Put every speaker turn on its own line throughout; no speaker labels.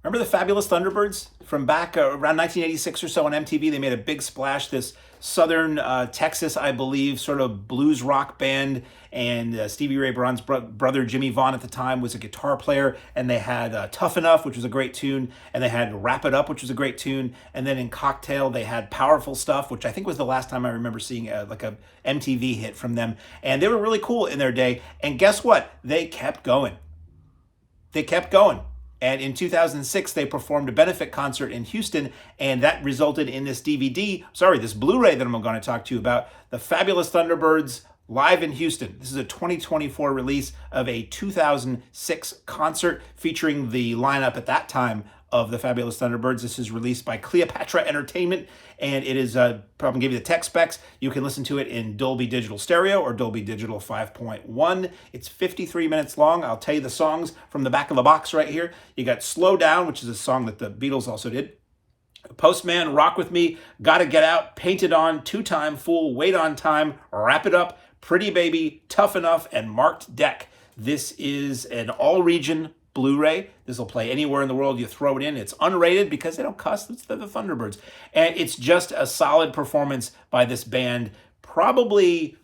Remember the Fabulous Thunderbirds from back around 1986 or so on MTV? They made a big splash, this southern Texas, I believe, sort of blues rock band. And Stevie Ray Vaughan's brother, Jimmy Vaughn, at the time was a guitar player. And they had Tough Enough, which was a great tune. And they had Wrap It Up, which was a great tune. And then in Cocktail, they had Powerful Stuff, which I think was the last time I remember seeing like a MTV hit from them. And they were really cool in their day. And guess what? They kept going. They kept going. And in 2006, they performed a benefit concert in Houston, and that resulted in this this Blu-ray that I'm going to talk to you about, The Fabulous Thunderbirds Live in Houston. This is a 2024 release of a 2006 concert featuring the lineup at that time of the Fabulous Thunderbirds. This is released by Cleopatra Entertainment, and it is, probably give you the tech specs. You can listen to it in Dolby Digital Stereo or Dolby Digital 5.1. It's 53 minutes long. I'll tell you the songs from the back of the box right here. You got Slow Down, which is a song that the Beatles also did. Postman, Rock With Me, Gotta Get Out, Painted On, Two Time Fool, Wait On Time, Wrap It Up, Pretty Baby, Tough Enough, and Marked Deck. This is an all-region Blu-ray. This will play anywhere in the world you throw it in. It's unrated because they don't cuss. It's the Thunderbirds. And it's just a solid performance by this band, probably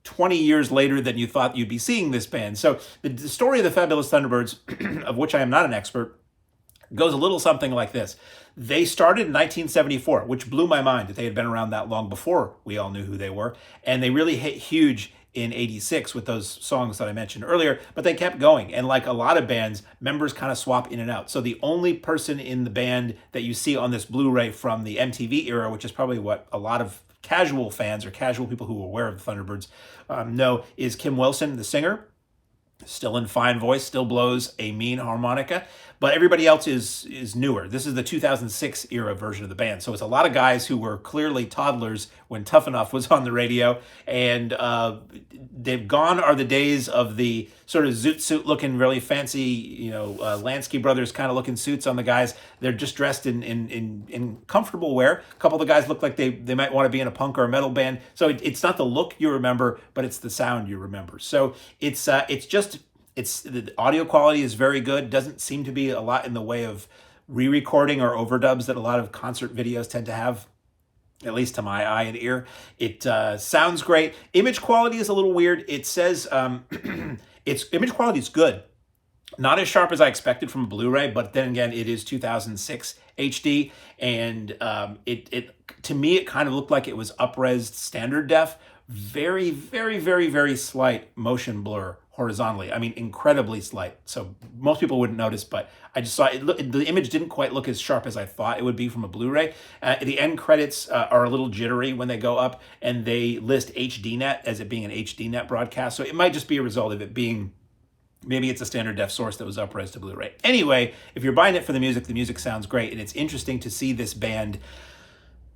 20 years later than you thought you'd be seeing this band. So the story of the Fabulous Thunderbirds, of which I am not an expert, goes a little something like this. They started in 1974, which blew my mind that they had been around that long before we all knew who they were. And they really hit huge in 86 with those songs that I mentioned earlier, but they kept going. And like a lot of bands, members kind of swap in and out. So the only person in the band that you see on this Blu-ray from the MTV era, which is probably what a lot of casual fans or casual people who are aware of the Thunderbirds know, is Kim Wilson, the singer. Still in fine voice, still blows a mean harmonica, but everybody else is newer. This is the 2006 era version of the band. So it's a lot of guys who were clearly toddlers when Tough Enough was on the radio, and they've gone are the days of the sort of zoot suit looking, really fancy, Lansky Brothers kind of looking suits on the guys. They're just dressed in comfortable wear. A couple of the guys look like they might want to be in a punk or a metal band. So it's not the look you remember, but it's the sound you remember. So it's the audio quality is very good. Doesn't seem to be a lot in the way of re-recording or overdubs that a lot of concert videos tend to have, at least to my eye and ear. It sounds great. Image quality is a little weird. It says its image quality is good. Not as sharp as I expected from a Blu-ray, but then again, it is 2006 HD, and it to me, it kind of looked like it was up-resed standard def. Very, very, very, very slight motion blur horizontally. I mean, incredibly slight. So most people wouldn't notice, but I just saw it. The image didn't quite look as sharp as I thought it would be from a Blu-ray. The end credits are a little jittery when they go up, and they list HDNet as it being an HDNet broadcast. So it might just be a result of it being, maybe it's a standard def source that was up-res to Blu-ray. Anyway, if you're buying it for the music sounds great, and it's interesting to see this band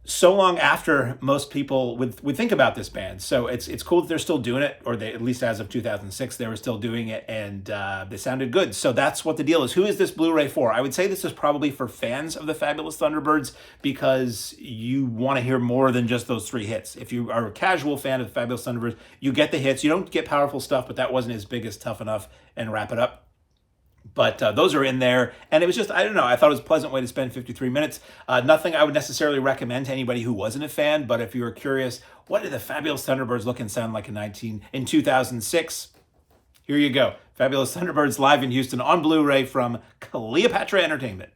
so long after most people would think about this band. So it's cool that they're still doing it, or they, at least as of 2006, they were still doing it, and they sounded good. So that's what the deal is. Who is this Blu-ray for? I would say this is probably for fans of the Fabulous Thunderbirds, because you want to hear more than just those three hits. If you are a casual fan of the Fabulous Thunderbirds, you get the hits. You don't get Powerful Stuff, but that wasn't as big as Tough Enough and Wrap It Up. But those are in there, and it was just, I don't know, I thought it was a pleasant way to spend 53 minutes. Nothing I would necessarily recommend to anybody who wasn't a fan, but if you were curious, what did the Fabulous Thunderbirds look and sound like in 2006? Here you go. Fabulous Thunderbirds live in Houston on Blu-ray from Cleopatra Entertainment.